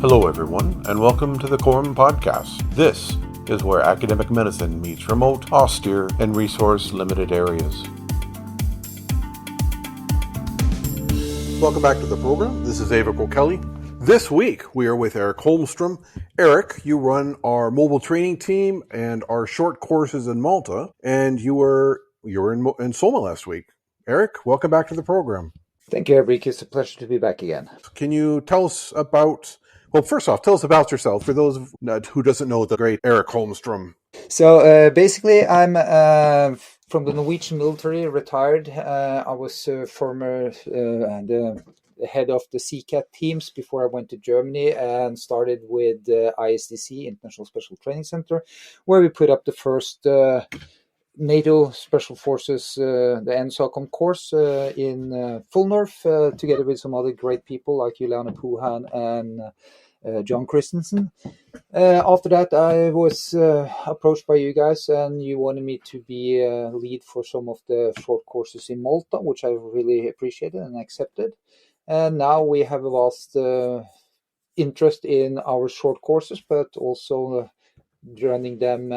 Hello, everyone, and welcome to the Quorum Podcast. This is where academic medicine meets remote, austere, and resource-limited areas. Welcome back to the program. This is Aebhric O'Kelly. This week, we are with Eric Holmstrøm. Eric, you run our mobile training team and our short courses in Malta, and you were in SOMA last week. Eric, welcome back to the program. Thank you, Aebhric. It's a pleasure to be back again. Can you tell us about, well, first off, tell us about yourself, for those who doesn't know the great Eric Holmstrøm. So basically, I'm from the Norwegian military, retired. I was former the head of the CCAT teams before I went to Germany and started with ISDC, International Special Training Center, where we put up the first NATO Special Forces, the NSOCOM course in Fulnorf, together with some other great people like Juliana Puhan and John Christensen. After that, I was approached by you guys, and you wanted me to be lead for some of the short courses in Malta, which I really appreciated and accepted. And now we have a vast interest in our short courses, but also running them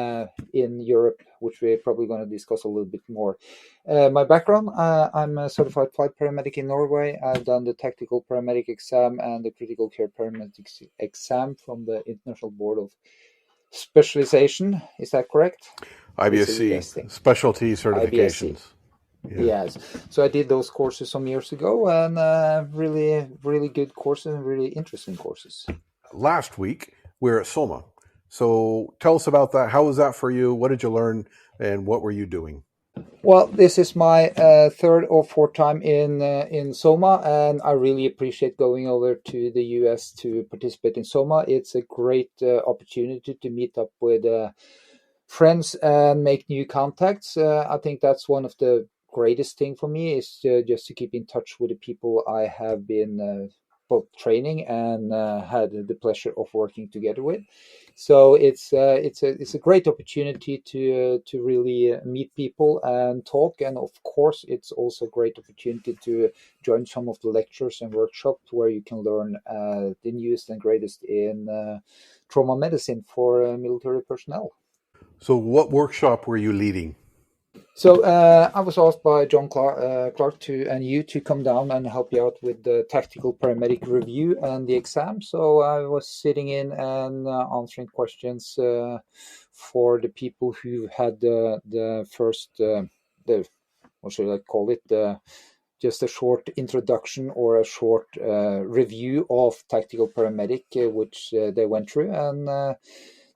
in Europe, which we're probably going to discuss a little bit more. My background, I'm a certified flight paramedic in Norway. I've done the tactical paramedic exam and the critical care paramedic exam from the International Board of Specialization. Is that correct? IBSC, specialty certifications. IBSC. Yeah. Yes. So I did those courses some years ago, and really good courses and really interesting courses. Last week, we were at SOMA. So tell us about that. How was that for you? What did you learn, and what were you doing? Well, this is my third or fourth time in SOMA, and I really appreciate going over to the US to participate in SOMA. It's a great opportunity to meet up with friends and make new contacts. I think that's one of the greatest thing for me is just to keep in touch with the people I have been both training and had the pleasure of working together with. So it's a great opportunity to really meet people and talk, and of course it's also a great opportunity to join some of the lectures and workshops where you can learn the newest and greatest in trauma medicine for military personnel. So what workshop were you leading? So I was asked by John Clark and you to come down and help you out with the tactical paramedic review and the exam. So I was sitting in and answering questions for the people who had the first, what should I call it, just a short introduction or a short review of tactical paramedic, which they went through. And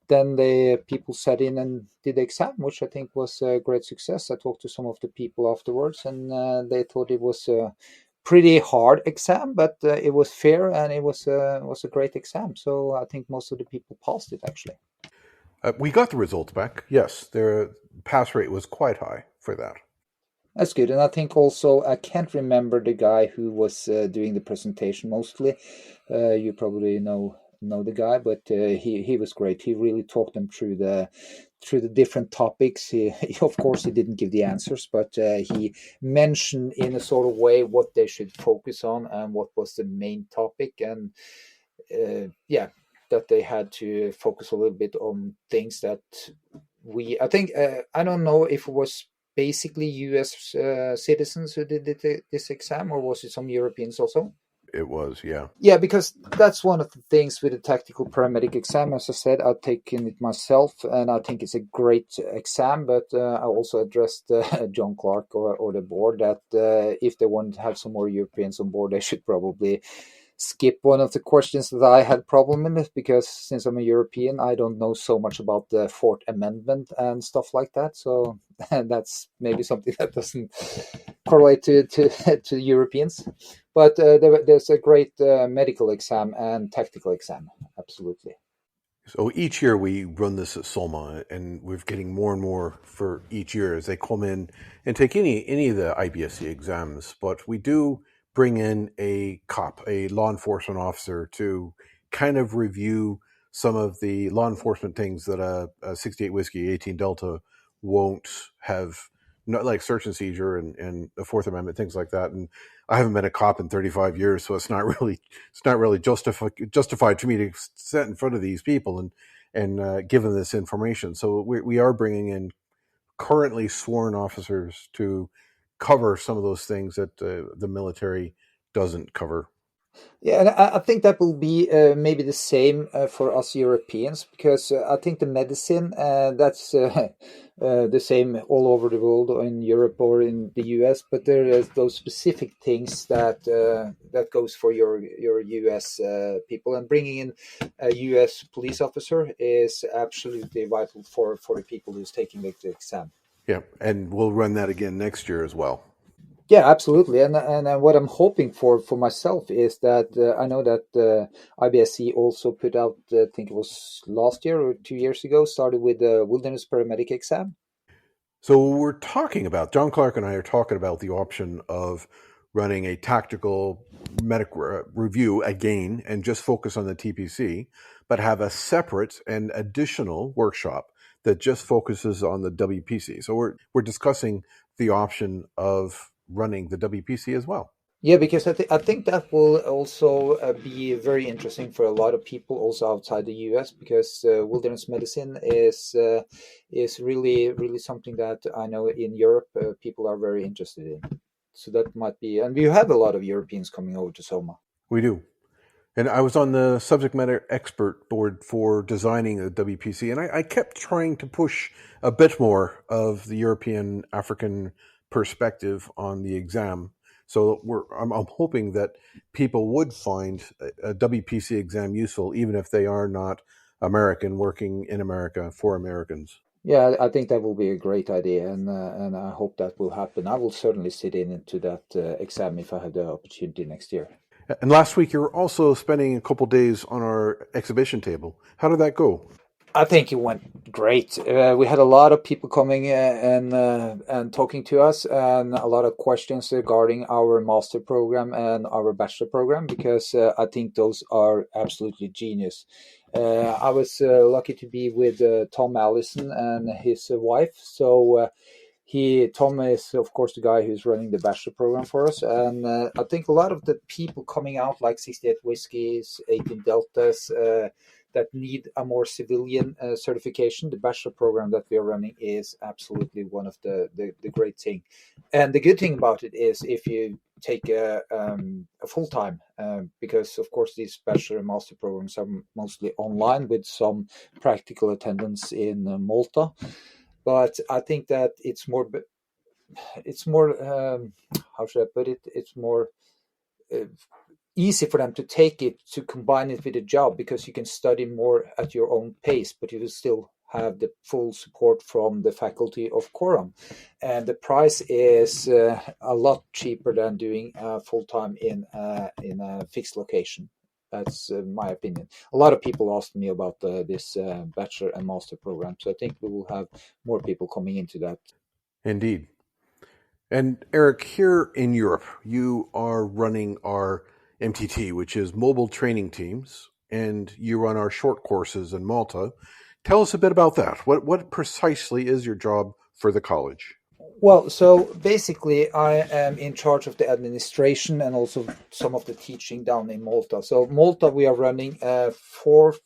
then the people sat in and did the exam, which I think was a great success. I talked to some of the people afterwards, and they thought it was a pretty hard exam, but it was fair, and it was a great exam. So I think most of the people passed it, actually. We got the results back. Yes, their pass rate was quite high for that. That's good. And I think also, I can't remember the guy who was doing the presentation mostly. You probably know the guy, but he was great. He really talked them through the different topics. He of course he didn't give the answers, but he mentioned in a sort of way what they should focus on and what was the main topic, and that they had to focus a little bit on things that I think I don't know if it was basically US citizens who did this exam, or was it some Europeans also? It was, yeah. Yeah, because that's one of the things with the tactical paramedic exam. As I said, I've taken it myself, and I think it's a great exam. But I also addressed John Clark or the board that if they want to have some more Europeans on board, they should probably skip one of the questions that I had problem with, because since I'm a European, I don't know so much about the Fourth Amendment and stuff like that. So that's maybe something that doesn't correlate to Europeans. But there's a great medical exam and tactical exam, absolutely. So each year we run this at SOMA, and we're getting more and more for each year as they come in and take any of the IBSC exams. But we do bring in a cop, a law enforcement officer, to kind of review some of the law enforcement things that a 68 Whiskey 18 Delta won't have not like search and seizure and the Fourth Amendment, things like that. And I haven't been a cop in 35 years, so it's not really justified for me to sit in front of these people and give them this information. So we are bringing in currently sworn officers to cover some of those things that the military doesn't cover. Yeah, and I think that will be maybe the same for us Europeans, because I think the medicine that's the same all over the world, or in Europe or in the US. But there is those specific things that goes for your US people, and bringing in a US police officer is absolutely vital for the people who's taking the exam. Yeah, and we'll run that again next year as well. Yeah, absolutely. And what I'm hoping for myself is that I know that IBSC also put out, I think it was last year or 2 years ago, started with the Wilderness Paramedic exam. So we're talking about, John Clark and I are talking about the option of running a tactical medic review again and just focus on the TPC, but have a separate and additional workshop that just focuses on the WPC. So we're discussing the option of running the WPC as well. Yeah, because I think that will also be very interesting for a lot of people also outside the US, because wilderness medicine is really something that I know in Europe people are very interested in. So that might be, and we have a lot of Europeans coming over to SOMA. We do. And I was on the subject matter expert board for designing the WPC, and I kept trying to push a bit more of the European African perspective on the exam. So I'm hoping that people would find a WPC exam useful, even if they are not American working in America for Americans. Yeah, I think that will be a great idea, and I hope that will happen. I will certainly sit into that exam if I have the opportunity next year. And last week, you were also spending a couple days on our exhibition table. How did that go? I think it went great. We had a lot of people coming and talking to us, and a lot of questions regarding our master program and our bachelor program, because I think those are absolutely genius. I was lucky to be with Tom Allison and his wife. So Tom is, of course, the guy who's running the bachelor program for us. And I think a lot of the people coming out, like 68 Whiskies, 18 Deltas, that need a more civilian certification, the bachelor program that we are running is absolutely one of the great thing. And the good thing about it is if you take a full-time, because of course these bachelor and master programs are mostly online with some practical attendance in Malta. But I think that it's more how should I put it? It's more easy for them to take it, to combine it with a job, because you can study more at your own pace, but you will still have the full support from the faculty of Quorum. And the price is a lot cheaper than doing full-time in a fixed location. That's my opinion. A lot of people asked me about this bachelor and master program, so I think we will have more people coming into that. Indeed. And Eric, here in Europe, you are running our MTT, which is mobile training teams, and you run our short courses in Malta. Tell us a bit about that. What precisely is your job for the college? Well, so basically, I am in charge of the administration and also some of the teaching down in Malta. So Malta, we are running 4-5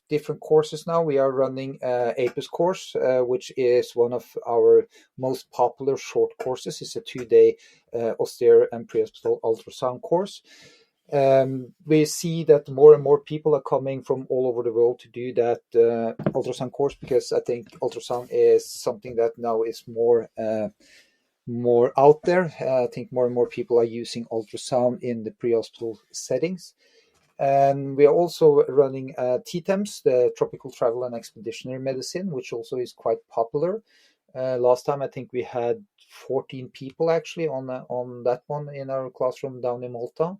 different courses now. We are running APUS course, which is one of our most popular short courses. It's a 2-day Austere and prehospital ultrasound course. We see that more and more people are coming from all over the world to do that ultrasound course, because I think ultrasound is something that now is more out there. I think more and more people are using ultrasound in the pre-hospital settings. And we are also running TTEMS, the Tropical Travel and Expeditionary Medicine, which also is quite popular. Last time I think we had 14 people actually on that one in our classroom down in Malta.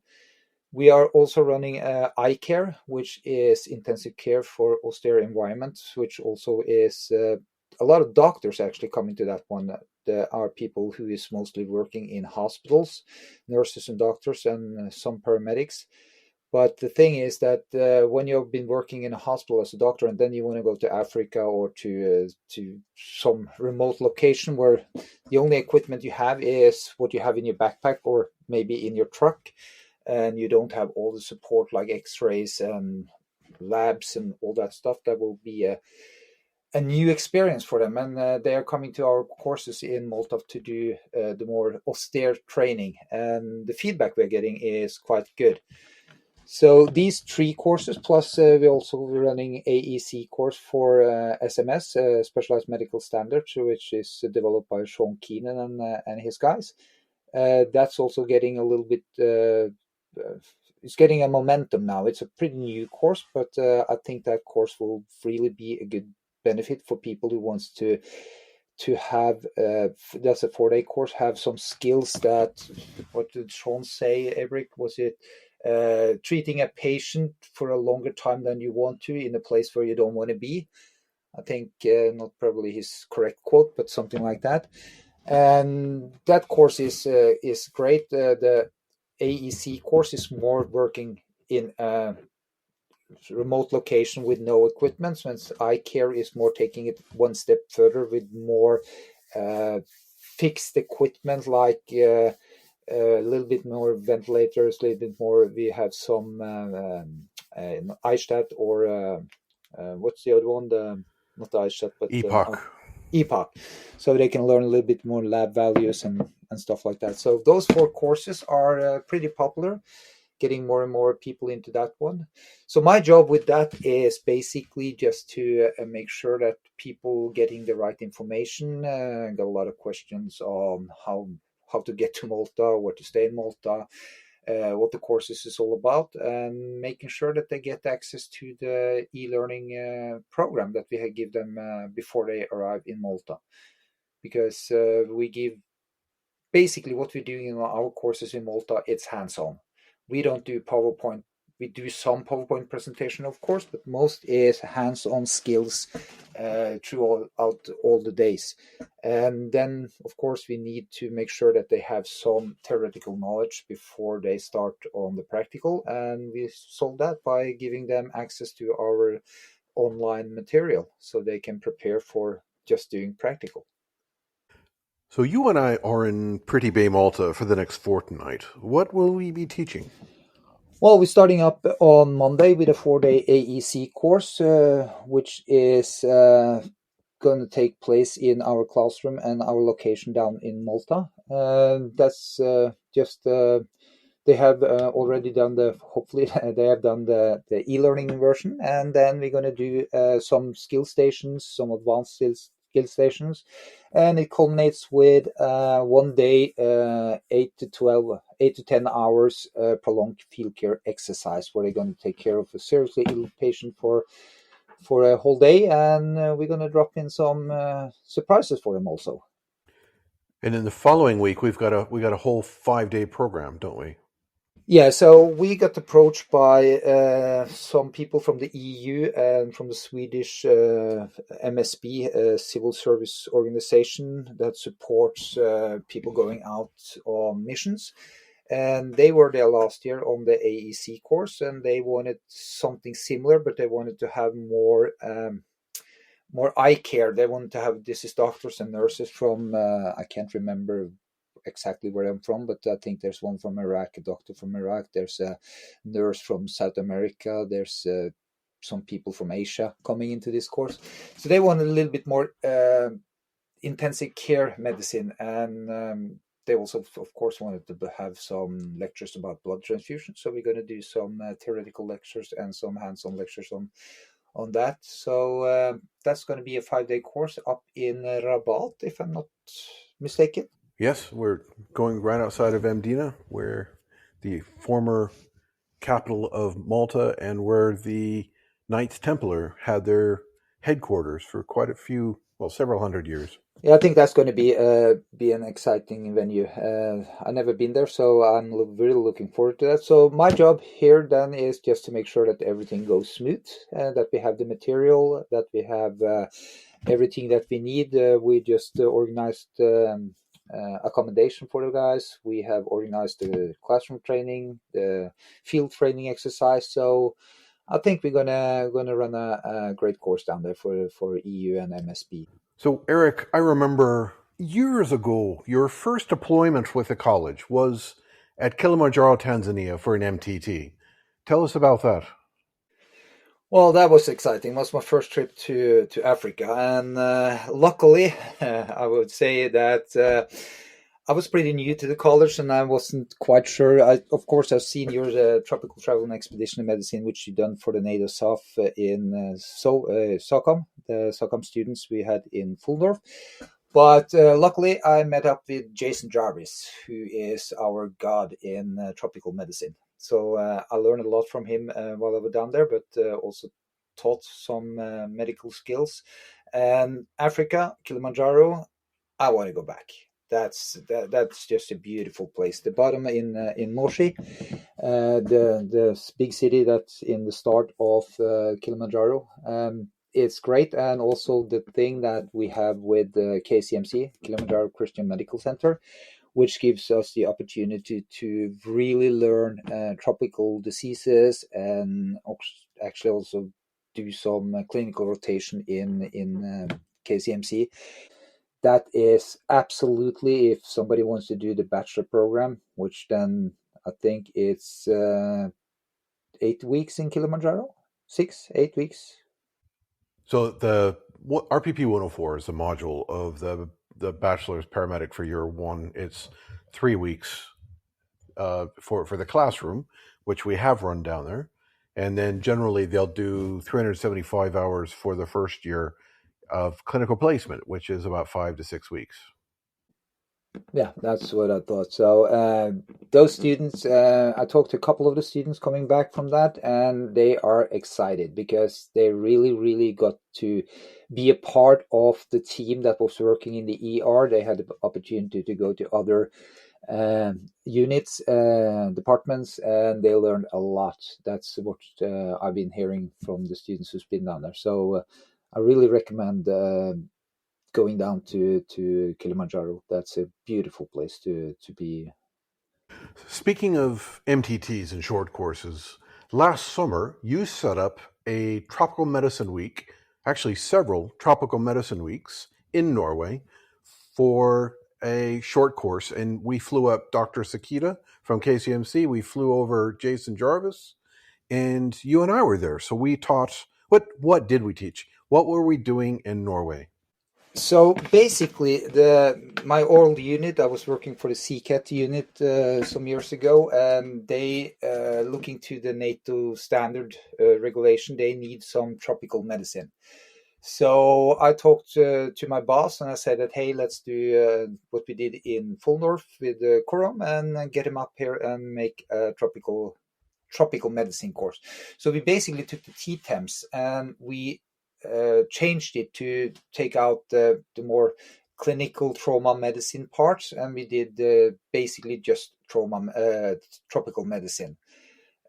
We are also running ICARE, which is intensive care for austere environments, which also is a lot of doctors actually coming to that one. There are people who is mostly working in hospitals, nurses and doctors, and some paramedics. But the thing is that when you've been working in a hospital as a doctor, and then you want to go to Africa or to some remote location where the only equipment you have is what you have in your backpack or maybe in your truck, and you don't have all the support like X-rays and labs and all that stuff, that will be a new experience for them. And they are coming to our courses in Malta to do the more austere training, and the feedback we're getting is quite good. So these 3 courses, plus we're also running AEC course for SMS, Specialized Medical Standards, which is developed by Sean Keenan and his guys. That's also getting a little bit, it's getting a momentum now. It's a pretty new course, but I think that course will really be a good benefit for people who wants to have, that's a 4-day course, have some skills that, what did Sean say, Aebhric, was it treating a patient for a longer time than you want to in a place where you don't want to be? I think not probably his correct quote, but something like that. And that course is great. The AEC course is more working in a remote location with no equipment, since ICARE is more taking it one step further with more fixed equipment, like a little bit more ventilators, a little bit more. We have some Eichstatt or what's the other one? Not Eichstatt, but EPOC. So they can learn a little bit more lab values and stuff like that. So those 4 courses are pretty popular, getting more and more people into that one. So my job with that is basically just to make sure that people getting the right information. Got a lot of questions on how to get to Malta, where to stay in Malta, what the courses is all about, and making sure that they get access to the e-learning program that we give them before they arrive in Malta. Because we give, basically what we're doing in our courses in Malta, it's hands-on. We don't do PowerPoint. We do some PowerPoint presentation, of course, but most is hands-on skills throughout all the days. And then, of course, we need to make sure that they have some theoretical knowledge before they start on the practical. And we solve that by giving them access to our online material so they can prepare for just doing practical. So you and I are in Pretty Bay, Malta for the next fortnight. What will we be teaching? Well, we're starting up on Monday with a 4-day AEC course, which is going to take place in our classroom and our location down in Malta. That's just, they have already done hopefully they have done the e-learning version. And then we're going to do some skill stations, some advanced skill stations. And it culminates with 1 day, 8 to 10 hours prolonged field care exercise, where they're going to take care of a seriously ill patient for a whole day, and we're going to drop in some surprises for them also. And in the following week, we got a whole 5-day program, don't we? Yeah, so we got approached by some people from the EU and from the Swedish MSB, civil service organization that supports people going out on missions. And they were there last year on the AEC course, and they wanted something similar, but they wanted to have more eye care. They wanted to have, this is doctors and nurses from, I can't remember exactly where I'm from, but I think there's one from Iraq, a doctor from Iraq, there's a nurse from South America, there's some people from Asia coming into this course. So they wanted a little bit more intensive care medicine, and they also, of course, wanted to have some lectures about blood transfusion. So we're going to do some theoretical lectures and some hands-on lectures on that. So that's going to be a 5-day course up in Rabat, if I'm not mistaken. Yes, we're going right outside of Mdina, where the former capital of Malta and where the Knights Templar had their headquarters for quite a few, several hundred years. Yeah, I think that's going to be an exciting venue. I've never been there, so I'm really looking forward to that. So my job here then is just to make sure that everything goes smooth, that we have the material, that we have everything that we need. We just organized accommodation for the guys. We have organized the classroom training, the field training exercise. So I think we're gonna run a great course down there for EU and MSB. So, Eric, I remember years ago, your first deployment with the college was at Kilimanjaro, Tanzania for an MTT. Tell us about that. Well, that was exciting. It was my first trip to Africa, and luckily, I would say that I was pretty new to the college, and I wasn't quite sure. Of course, I've seen your tropical travel and expeditionary medicine, which you done for the NATO SAF in SOCOM, the SOCOM students we had in Fulldorf. But luckily, I met up with Jason Jarvis, who is our god in tropical medicine. So I learned a lot from him while I was down there, but also taught some medical skills. And Africa, Kilimanjaro, I want to go back. That's just a beautiful place. The bottom in Moshi, the big city that's in the start of Kilimanjaro. It's great, and also the thing that we have with KCMC, Kilimanjaro Christian Medical Center, which gives us the opportunity to really learn tropical diseases and actually also do some clinical rotation in KCMC. That is absolutely, if somebody wants to do the bachelor program, which then I think it's 8 weeks in Kilimanjaro, 8 weeks. So the RPP 104 is a module of the bachelor's paramedic for year one. It's 3 weeks for the classroom, which we have run down there. And then generally they'll do 375 hours for the first year of clinical placement, which is about 5 to 6 weeks. Yeah, that's what I thought. So those students, I talked to a couple of the students coming back from that, and they are excited because they really, really got to be a part of the team that was working in the ER. They had the opportunity to go to other units, departments, and they learned a lot. That's what I've been hearing from the students who's been down there. So I really recommend going down to Kilimanjaro. That's a beautiful place to be. Speaking of MTTs and short courses, last summer you set up a tropical medicine week, actually several tropical medicine weeks in Norway for a short course, and we flew up Dr. Sakita from KCMC. We flew over Jason Jarvis, and you and I were there. So we taught, what did we teach? What were we doing in Norway? So basically, my old unit, I was working for the CCAT unit some years ago, and they, looking to the NATO standard regulation, they need some tropical medicine. So I talked to my boss, and I said that, hey, let's do what we did in Fulldorf with Coram and get him up here and make a tropical medicine course. So we basically took the TTEMS and we changed it to take out the more trauma medicine parts, and we did basically just tropical medicine.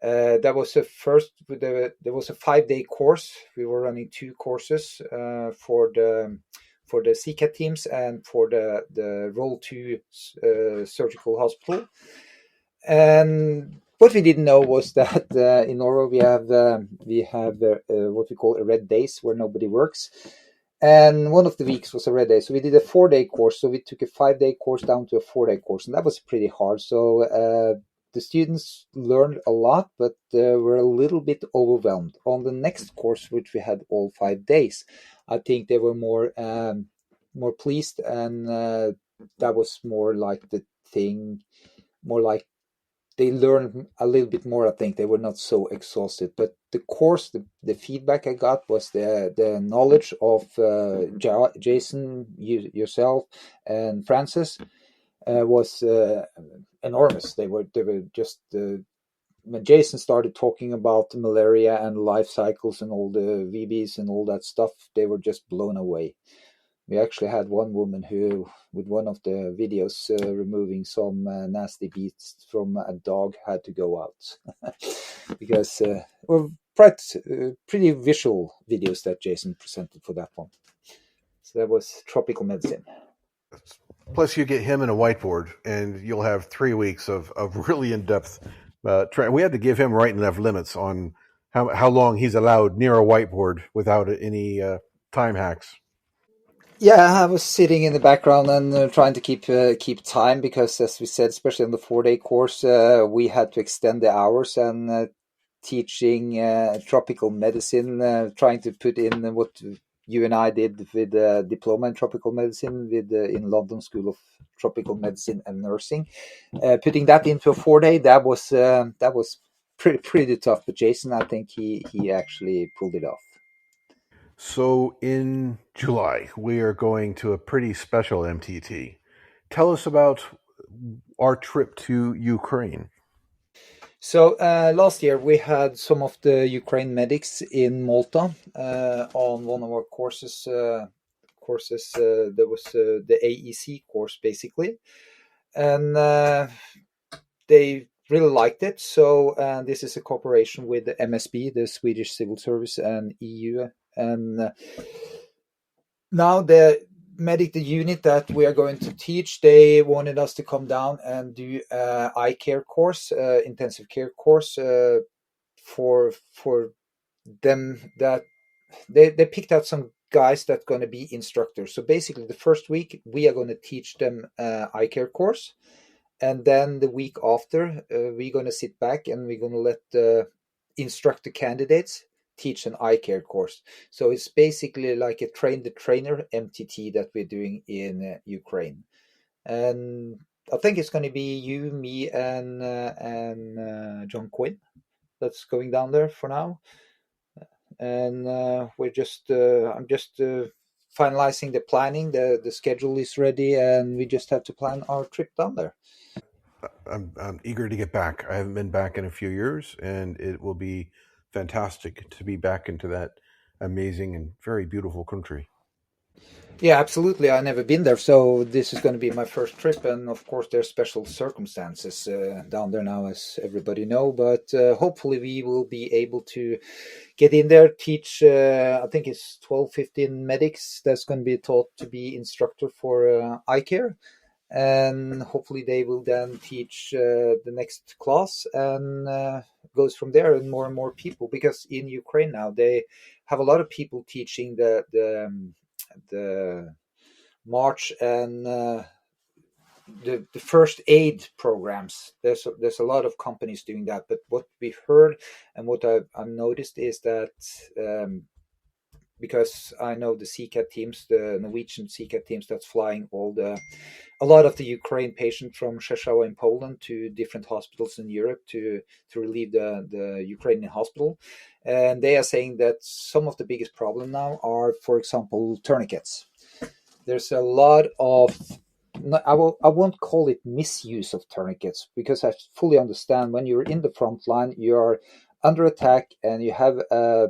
That was the first. There was a 5-day course. We were running 2 courses for the CCAT teams and for the Role 2 surgical hospital. And what we didn't know was that in Norway we have what we call a red days where nobody works, and one of the weeks was a red day. So we did a 4-day course. So we took a 5-day course down to a 4-day course, and that was pretty hard. So the students learned a lot, but were a little bit overwhelmed. On the next course, which we had all 5 days, I think they were more pleased, and that was more like the thing, more like they learned a little bit more. I think they were not so exhausted. But the course, the feedback I got was the knowledge of Jason, yourself, and Francis was enormous. They were just when Jason started talking about malaria and life cycles and all the VBs and all that stuff, they were just blown away. We actually had one woman who, with one of the videos removing some nasty beats from a dog, had to go out because were pretty visual videos that Jason presented for that one. So that was tropical medicine. Plus, you get him and a whiteboard, and you'll have 3 weeks of really in-depth training. We had to give him right enough limits on how long he's allowed near a whiteboard without any time hacks. Yeah, I was sitting in the background and trying to keep time because, as we said, especially on the 4-day course, we had to extend the hours and teaching tropical medicine, trying to put in what you and I did with diploma in tropical medicine with in London School of Tropical Medicine and Nursing. Putting that into a 4-day, that was pretty tough. But Jason, I think he actually pulled it off. So in July, we are going to a pretty special MTT. Tell us about our trip to Ukraine. So last year we had some of the Ukraine medics in Malta on one of our courses. There was the AEC course basically, and they really liked it. So this is a cooperation with the MSB, the Swedish Civil Service, and EU. And now the unit that we are going to teach, they wanted us to come down and do ICARE course, intensive care course for them. That they picked out some guys that going to be instructors. So basically, the first week we are going to teach them ICARE course, and then the week after we're going to sit back and we're going to let the instructor candidates teach an ICARE course. So it's basically like a train the trainer MTT that we're doing in Ukraine. And I think it's going to be you, me, and John Quinn that's going down there for now. And I'm just finalizing the planning. The schedule is ready, and we just have to plan our trip down there. I'm eager to get back. I haven't been back in a few years, and it will be fantastic to be back into that amazing and very beautiful country. Yeah, absolutely. I've never been there, so this is going to be my first trip. And of course, there's special circumstances down there now, as everybody know. But hopefully, we will be able to get in there, teach. I think it's 12, 15 medics that's going to be taught to be instructor for ICARE. And hopefully they will then teach the next class and goes from there, and more people, because in Ukraine now they have a lot of people teaching the march and the first aid programs. There's a lot of companies doing that, but what we've heard and what I've noticed is that because I know the CCAT teams, the Norwegian CCAT teams that's flying a lot of the Ukraine patients from Rzeszowa in Poland to different hospitals in Europe to relieve the Ukrainian hospital. And they are saying that some of the biggest problem now are, for example, tourniquets. There's a lot of, I won't call it misuse of tourniquets, because I fully understand when you're in the front line, you're under attack and you have a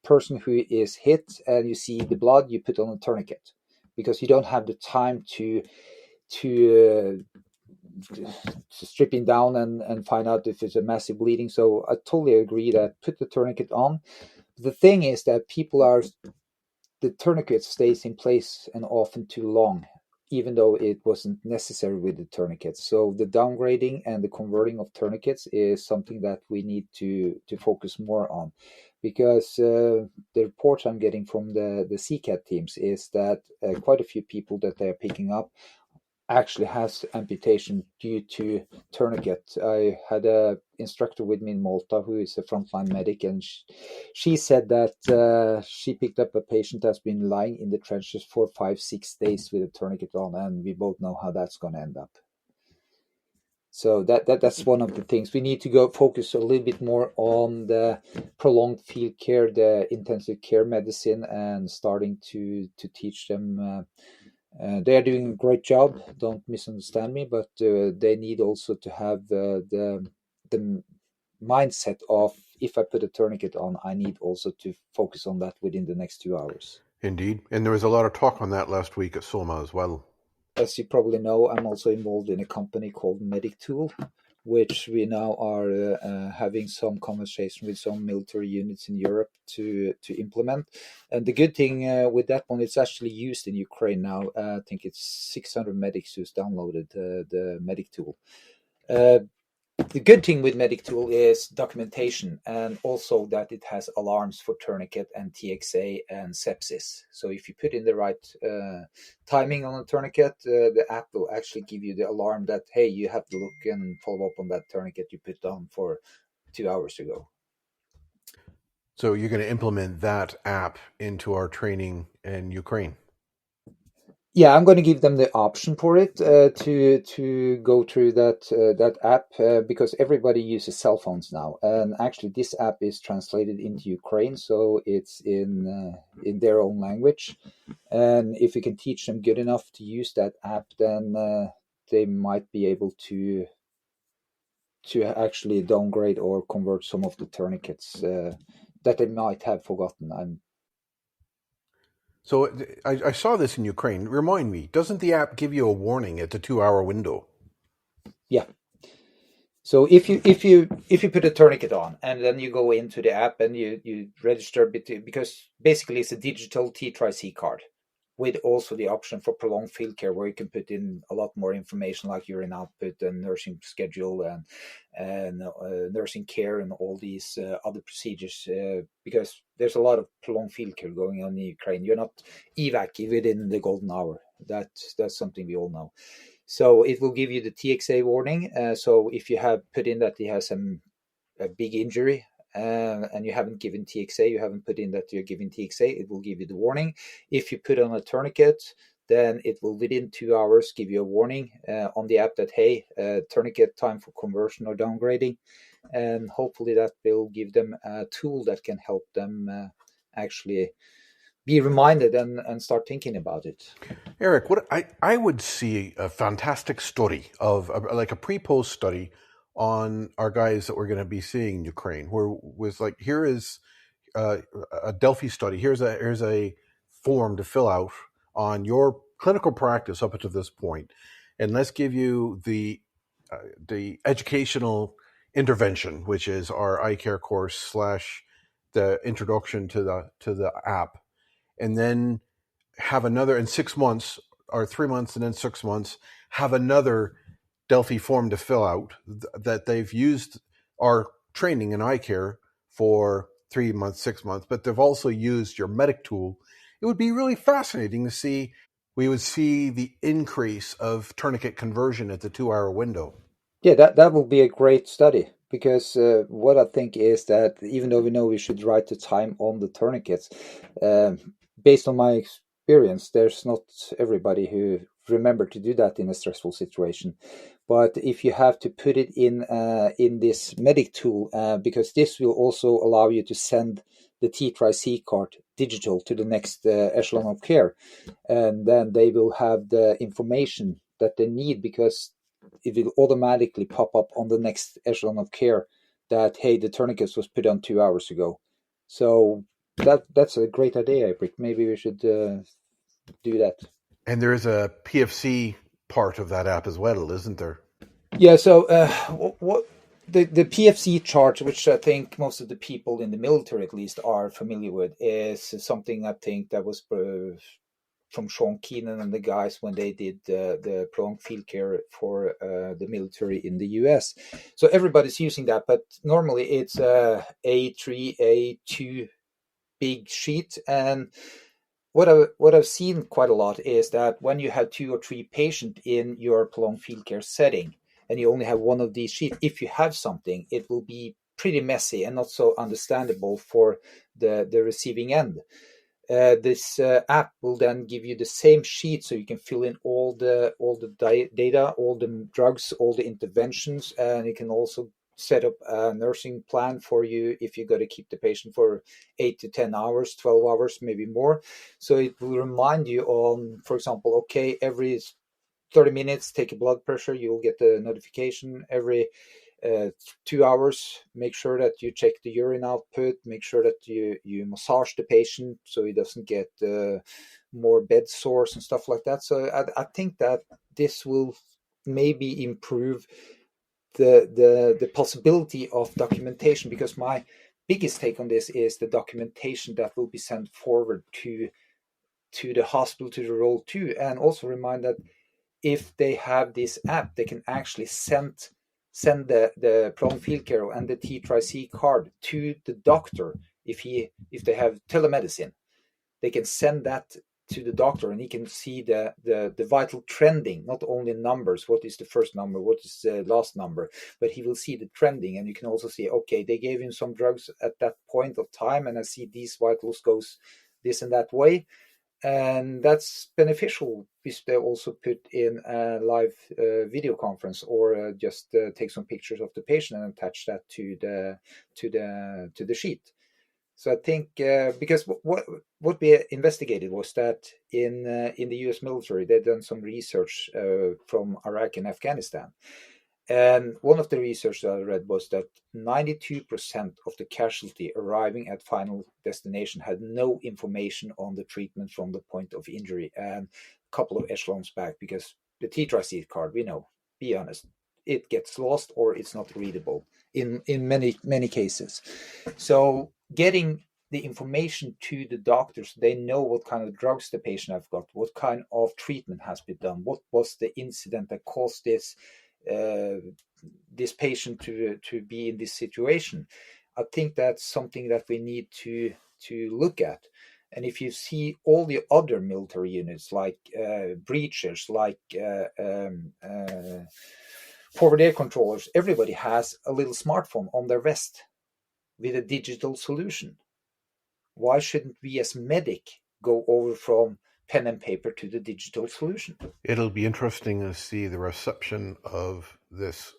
person who is hit and you see the blood, you put on a tourniquet because you don't have the time to strip him down and find out if it's a massive bleeding. So I totally agree that put the tourniquet on. The thing is that the tourniquet stays in place and often too long, even though it wasn't necessary with the tourniquets. So the downgrading and the converting of tourniquets is something that we need to focus more on, because the reports I'm getting from the CCAT teams is that quite a few people that they're picking up actually has amputation due to tourniquet. I had a instructor with me in Malta who is a frontline medic, and she said that she picked up a patient that's been lying in the trenches for 5-6 days with a tourniquet on, and we both know how that's going to end up. So that's one of the things we need to go focus a little bit more on: the prolonged field care, the intensive care medicine, and starting to teach them. They are doing a great job. Don't misunderstand me, but they need also to have the mindset of, if I put a tourniquet on, I need also to focus on that within the next 2 hours. Indeed, and there was a lot of talk on that last week at SOMA as well. As you probably know, I'm also involved in a company called Medic Tool, which we now are having some conversation with some military units in Europe to implement. And the good thing with that one, it's actually used in Ukraine now. I think it's 600 medics who's downloaded the Medic tool. The good thing with Medic tool is documentation, and also that it has alarms for tourniquet and TXA and sepsis. So if you put in the right timing on a tourniquet, the app will actually give you the alarm that, hey, you have to look and follow up on that tourniquet you put on for 2 hours ago. So you're going to implement that app into our training in Ukraine? Yeah, I'm going to give them the option for it to go through that app because everybody uses cell phones now, and actually this app is translated into Ukraine, so it's in their own language. And if we can teach them good enough to use that app, then they might be able to actually downgrade or convert some of the tourniquets that they might have forgotten. So I saw this in Ukraine. Remind me, doesn't the app give you a warning at the 2-hour window? Yeah. So if you put a tourniquet on and then you go into the app and you register because basically it's a digital T-TRIC card with also the option for prolonged field care, where you can put in a lot more information like urine output and nursing schedule and nursing care and all these other procedures, because there's a lot of prolonged field care going on in Ukraine. You're not evac within the golden hour. That's something we all know. So it will give you the TXA warning. So if you have put in that he has a big injury, and you haven't given TXA, you haven't put in that you're giving TXA, it will give you the warning. If you put on a tourniquet, then it will within 2 hours give you a warning on the app that, hey, tourniquet time for conversion or downgrading. And hopefully that will give them a tool that can help them actually be reminded and start thinking about it. Eric, what I would see a fantastic study of like a pre-post study on our guys that we're going to be seeing in Ukraine, where was like, here is a Delphi study. Here's a form to fill out on your clinical practice up to this point, and let's give you the educational intervention, which is our ICARE course / the introduction to the app, and then have another in 6 months or 3 months, and then 6 months have another Delphi form to fill out that they've used our training in ICARE for 3 months, 6 months, but they've also used your Medic tool. It would be really fascinating to see. We would see the increase of tourniquet conversion at the 2-hour window. Yeah, that will be a great study, because what I think is that even though we know we should write the time on the tourniquets, based on my experience, there's not everybody who remember to do that in a stressful situation. But if you have to put it in this Medic tool, because this will also allow you to send the T-TRIC card digital to the next echelon of care, and then they will have the information that they need, because it will automatically pop up on the next echelon of care that, hey, the tourniquet was put on 2 hours ago. So that's a great idea, Aebhric. Maybe we should do that. And there is a PFC part of that app as well, isn't there? Yeah. So what the PFC chart, which I think most of the people in the military at least are familiar with, is something I think that was from Sean Keenan and the guys when they did the prolonged field care for the military in the US. So everybody's using that, but normally it's a A3, A2 big sheet. And what I've seen quite a lot is that when you have 2 or 3 patients in your prolonged field care setting, and you only have one of these sheets, if you have something, it will be pretty messy and not so understandable for the receiving end. This app will then give you the same sheet, so you can fill in all the data, all the drugs, all the interventions, and you can also set up a nursing plan for you if you got to keep the patient for 8 to 10 hours, 12 hours, maybe more. So it will remind you on, for example, okay, every 30 minutes, take a blood pressure, you'll get the notification. Every 2 hours, make sure that you check the urine output, make sure that you massage the patient so he doesn't get more bed sores and stuff like that. So I think that this will maybe improve the possibility of documentation, because my biggest take on this is the documentation that will be sent forward to the hospital, to the role 2, and also remind that if they have this app, they can actually send the prolonged field care and the T-TRIC card to the doctor. If they have telemedicine, they can send that to the doctor, and he can see the vital trending, not only numbers, what is the first number, what is the last number, but he will see the trending, and you can also see, okay, they gave him some drugs at that point of time, and I see these vitals goes this and that way. And that's beneficial if they also put in a live video conference, or just take some pictures of the patient and attach that to the sheet. So I think because what we investigated was that in the U.S. military, they've done some research from Iraq and Afghanistan. And one of the research that I read was that 92% of the casualty arriving at final destination had no information on the treatment from the point of injury, and a couple of echelons back, because the T-TRIC card, we know, be honest, it gets lost or it's not readable in many cases. So getting the information to the doctors, they know what kind of drugs the patient has got, what kind of treatment has been done, what was the incident that caused this patient to be in this situation. I think that's something that we need to look at. And if you see all the other military units, like breachers, like forward air controllers, everybody has a little smartphone on their vest with a digital solution. Why shouldn't we as medic go over from pen and paper to the digital solution? It'll be interesting to see the reception of this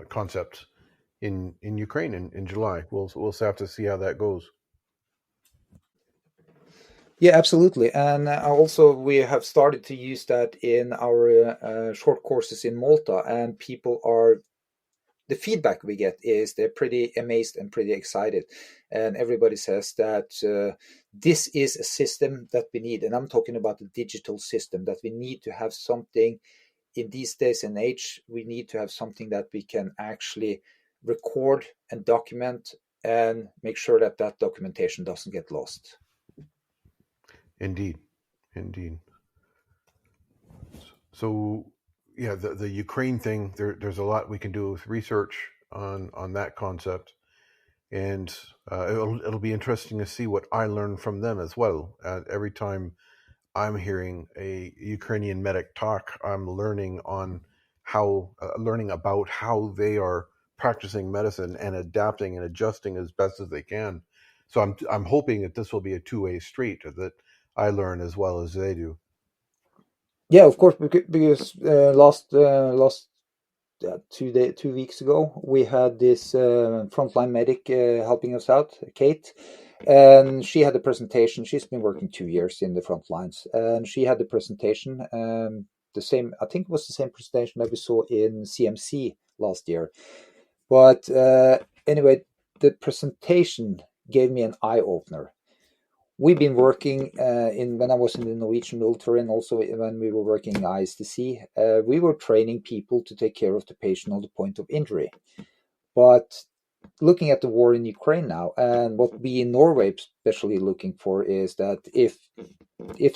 concept in Ukraine in July. We'll have to see how that goes. Yeah, absolutely. And also we have started to use that in our short courses in Malta, and the feedback we get is they're pretty amazed and pretty excited. And everybody says that this is a system that we need. And I'm talking about the digital system, that we need to have something in these days and age. We need to have something that we can actually record and document, and make sure that that documentation doesn't get lost. Indeed. So yeah, the Ukraine thing, there's a lot we can do with research on that concept, and it'll be interesting to see what I learn from them as well. Every time I'm hearing a Ukrainian medic talk, I'm learning about how they are practicing medicine and adapting and adjusting as best as they can. So I'm hoping that this will be a two-way street, that I learn as well as they do. Yeah, of course, because last 2 weeks ago, we had this frontline medic helping us out, Kate, and she had the presentation. She's been working 2 years in the front lines, and she had the presentation, the same, I think it was the same presentation that we saw in CMC last year. But anyway, the presentation gave me an eye-opener. We've been working when I was in the Norwegian military, and also when we were working in ISTC, we were training people to take care of the patient on the point of injury. But looking at the war in Ukraine now, and what we in Norway especially looking for is that if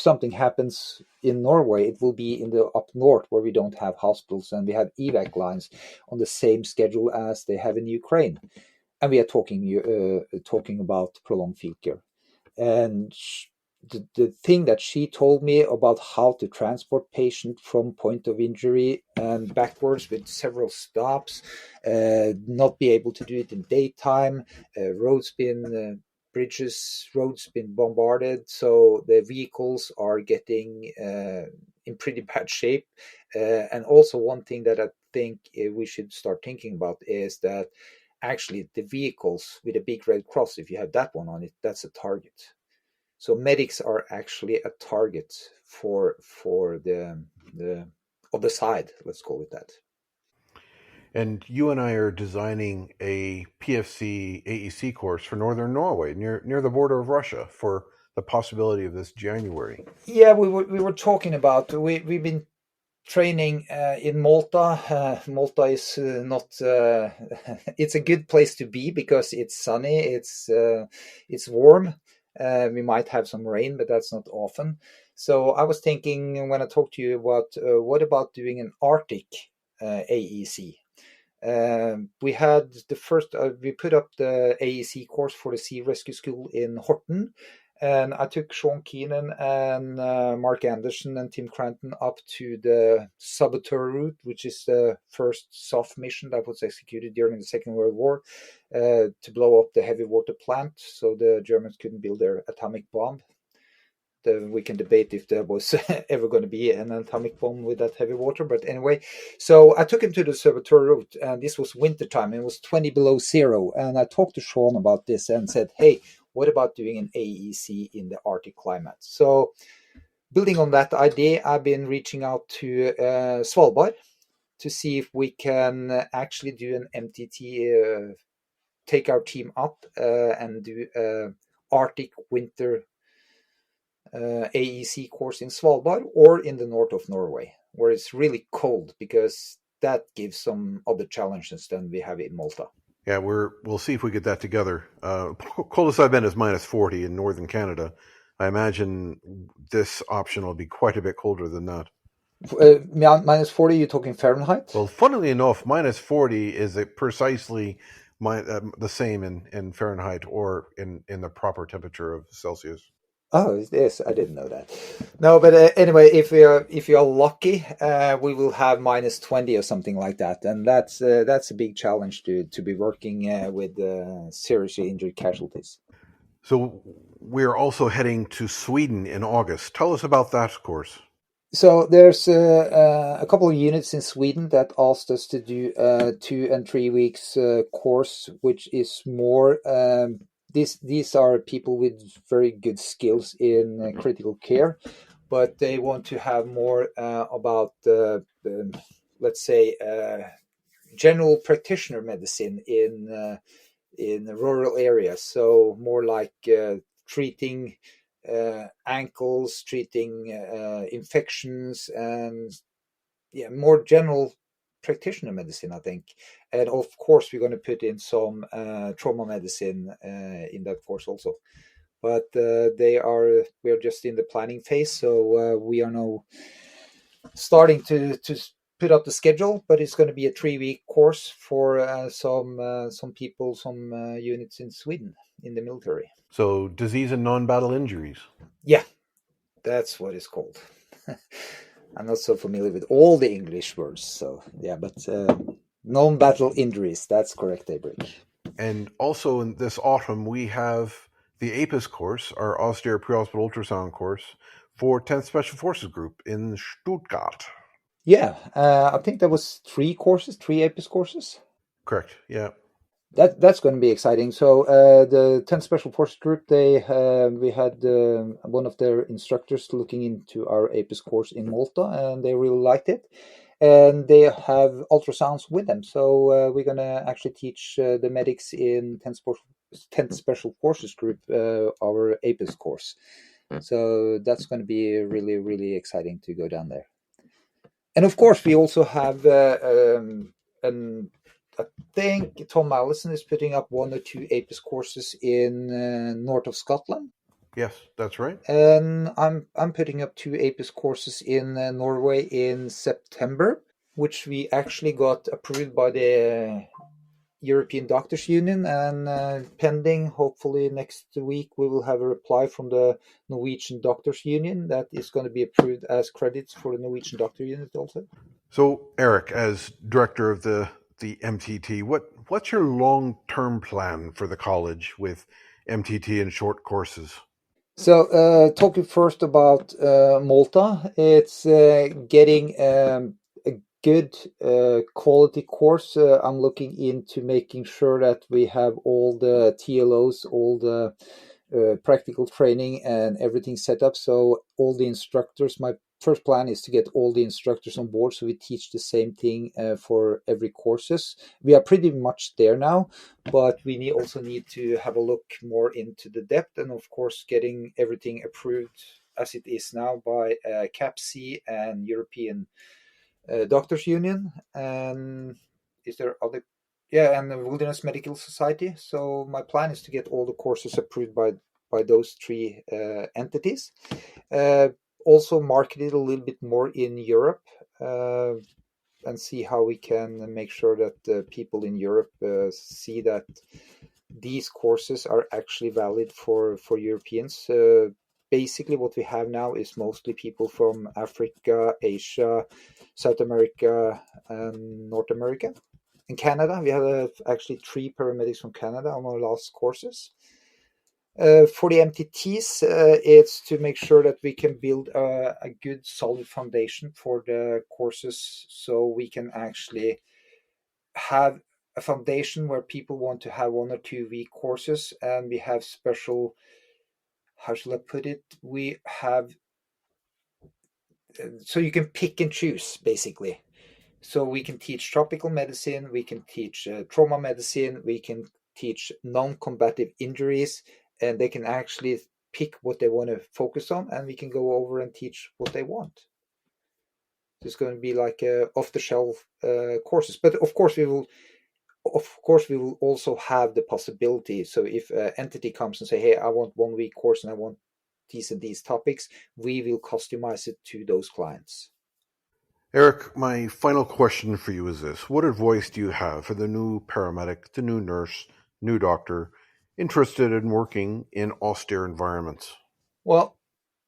something happens in Norway, it will be in the up north, where we don't have hospitals and we have evac lines on the same schedule as they have in Ukraine. And we are talking about prolonged field care. And the thing that she told me about how to transport patient from point of injury and backwards with several stops, not be able to do it in daytime, roads been bombarded, so the vehicles are getting in pretty bad shape. And also one thing that I think we should start thinking about is that actually the vehicles with a big red cross, if you have that one on it, that's a target. So medics are actually a target for the other side, let's call it that. And you and I are designing a PFC AEC course for Northern Norway, near the border of Russia, for the possibility of this January. Yeah, we were talking about, we've been training in Malta. Malta is not. It's a good place to be because it's sunny. It's warm. We might have some rain, but that's not often. So I was thinking when I talked to you about what about doing an Arctic AEC? We had the first. We put up the AEC course for the Sea Rescue School in Horten. And I took Sean Keenan and Mark Anderson and Tim Cranton up to the Saboteur route, which is the first SOF mission that was executed during the Second World War to blow up the heavy water plant so the Germans couldn't build their atomic bomb. We can debate if there was ever going to be an atomic bomb with that heavy water. But anyway, so I took him to the Saboteur route, and this was wintertime. It was 20 below zero. And I talked to Sean about this and said, hey, what about doing an AEC in the Arctic climate? So building on that idea, I've been reaching out to Svalbard to see if we can actually do an MTT, take our team up and do Arctic winter AEC course in Svalbard or in the north of Norway, where it's really cold, because that gives some other challenges than we have in Malta. Yeah, we'll see if we get that together. Coldest I've been is minus 40 in northern Canada. I imagine this option will be quite a bit colder than that. Minus 40, you're talking Fahrenheit? Well, funnily enough, minus 40 is precisely the same in Fahrenheit or in the proper temperature of Celsius. Oh, yes, I didn't know that. No, but anyway, if you're lucky, we will have minus 20 or something like that, and that's a big challenge to be working with seriously injured casualties. So we're also heading to Sweden in August. Tell us about that course. So there's a couple of units in Sweden that asked us to do 2 and 3 weeks course, which is more. These are people with very good skills in critical care, but they want to have more about, let's say, general practitioner medicine in rural areas. So more like treating ankles, treating infections, and more general practitioner medicine, I think. And of course, we're going to put in some trauma medicine in that course also. But we're just in the planning phase, so we are now starting to put up the schedule. But it's going to be a 3-week course for some people, some units in Sweden in the military. So disease and non-battle injuries. Yeah, that's what it's called. I'm not so familiar with all the English words, so yeah, but non-battle injuries, that's correct, Aebhric. And also in this autumn, we have the APIS course, our Austere prehospital ultrasound course, for 10th Special Forces Group in Stuttgart. Yeah, I think there was 3 APIS courses. Correct, yeah. That's going to be exciting. So the 10th Special Forces Group, we had one of their instructors looking into our APIS course in Malta, and they really liked it. And they have ultrasounds with them. So we're going to actually teach the medics in 10th Special Forces Group our APIS course. So that's going to be really, really exciting to go down there. And of course, we also have I think Tom Allison is putting up 1 or 2 APIS courses in north of Scotland. Yes, that's right. And I'm putting up 2 APIS courses in Norway in September, which we actually got approved by the European Doctors Union, and pending, hopefully next week, we will have a reply from the Norwegian Doctors Union that is going to be approved as credits for the Norwegian Doctor Unit also. So, Eric, as director of the MTT, what's your long-term plan for the college with MTT and short courses? So, talking first about Malta, it's getting a good quality course. I'm looking into making sure that we have all the TLOs, all the practical training and everything set up. So all the instructors, my first plan is to get all the instructors on board so we teach the same thing for every courses. We are pretty much there now, but we also need to have a look more into the depth, and of course getting everything approved as it is now by CAPC and European Doctors Union, and is there other? Yeah, and the Wilderness Medical Society. So my plan is to get all the courses approved by those three entities. Also market it a little bit more in Europe, and see how we can make sure that people in Europe see that these courses are actually valid for Europeans. Basically, what we have now is mostly people from Africa, Asia, South America, and North America. In Canada, we have actually 3 paramedics from Canada on our last courses. For the MTTs, it's to make sure that we can build a good, solid foundation for the courses, so we can actually have a foundation where people want to have 1 or 2 week courses, and we have special, how shall I put it? We have, so you can pick and choose, basically. So we can teach tropical medicine, we can teach trauma medicine, we can teach non-combative injuries, and they can actually pick what they want to focus on, and we can go over and teach what they want. It's going to be like off-the-shelf courses, but of course we will also have the possibility. So if an entity comes and say, "Hey, I want 1 week course and I want these and these topics," we will customize it to those clients. Eric, my final question for you is this. What advice do you have for the new paramedic, the new nurse, new doctor interested in working in austere environments? Well,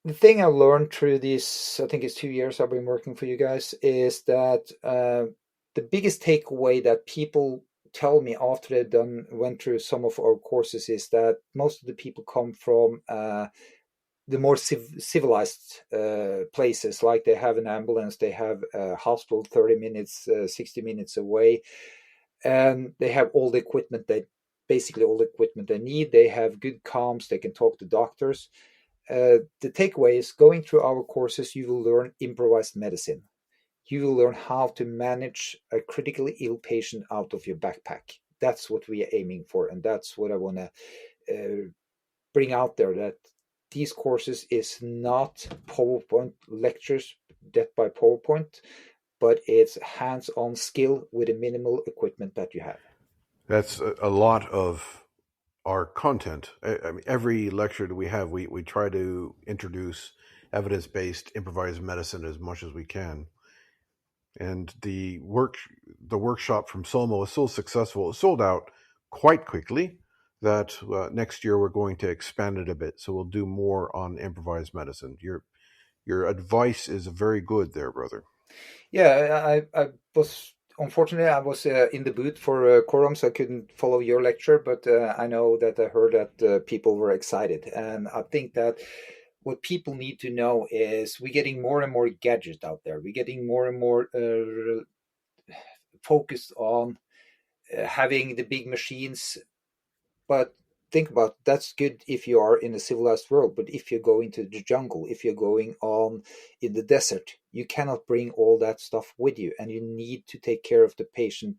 the thing I've learned through these, I think it's 2 years I've been working for you guys, is that the biggest takeaway that people tell me after they went through some of our courses is that most of the people come from the more civilized places, like they have an ambulance, they have a hospital 30 minutes, 60 minutes away, and they have all the equipment basically all the equipment they need. They have good comms, they can talk to doctors. The takeaway is, going through our courses, you will learn improvised medicine. You will learn how to manage a critically ill patient out of your backpack. That's what we are aiming for, and that's what I want to bring out there, that these courses is not PowerPoint lectures dead by PowerPoint, but it's hands-on skill with the minimal equipment that you have. That's a lot of our content. I mean, every lecture that we have, we try to introduce evidence-based improvised medicine as much as we can. And the workshop from SOMA was so successful, it sold out quite quickly, that next year we're going to expand it a bit. So we'll do more on improvised medicine. Your advice is very good there, brother. Yeah, I was, unfortunately, I was in the booth for Quorum, so I couldn't follow your lecture, but I know that I heard that people were excited. And I think that what people need to know is we're getting more and more gadgets out there. We're getting more and more focused on having the big machines. But think about, that's good if you are in a civilized world, but if you go into the jungle, if you're going on in the desert, you cannot bring all that stuff with you, and you need to take care of the patient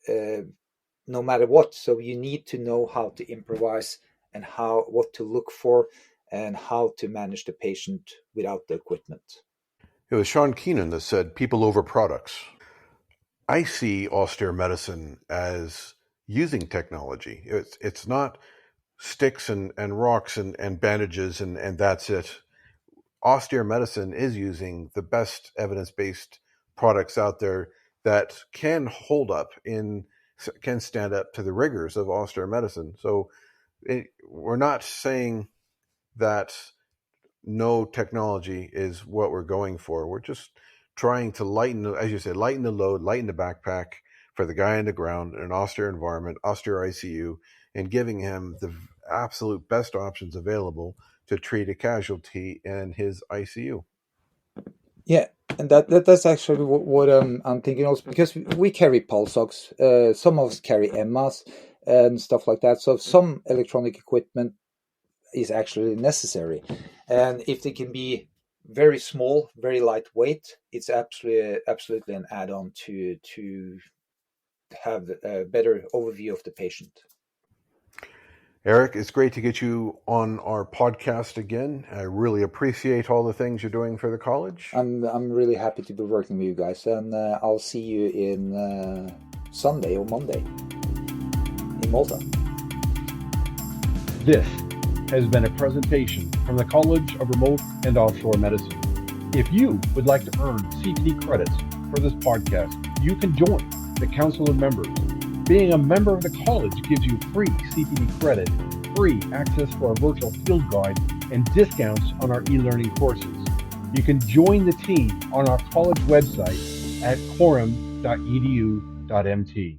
no matter what. So you need to know how to improvise, and what to look for, and how to manage the patient without the equipment. It was Sean Keenan that said people over products. I see austere medicine as using technology. It's not sticks and rocks and bandages and that's it. Austere medicine is using the best evidence-based products out there that can stand up to the rigors of austere medicine. So we're not saying that no technology is what we're going for. We're just trying to lighten, as you say, lighten the load, lighten the backpack for the guy on the ground in an austere environment, austere ICU, and giving him the absolute best options available to treat a casualty in his ICU. Yeah, and that's actually what I'm thinking also, because we carry pulse ox, some of us carry EMMAs and stuff like that. So some electronic equipment is actually necessary, and if they can be very small, very lightweight, it's absolutely an add-on to have a better overview of the patient. Eric, it's great to get you on our podcast again. I really appreciate all the things you're doing for the college. I'm really happy to be working with you guys, and I'll see you in Sunday or Monday in Malta. This has been a presentation from the College of Remote and Offshore Medicine. If you would like to earn CPD credits for this podcast, you can join the Council of Members. Being a member of the college gives you free CPD credit, free access to our virtual field guide, and discounts on our e-learning courses. You can join the team on our college website at quorum.edu.mt.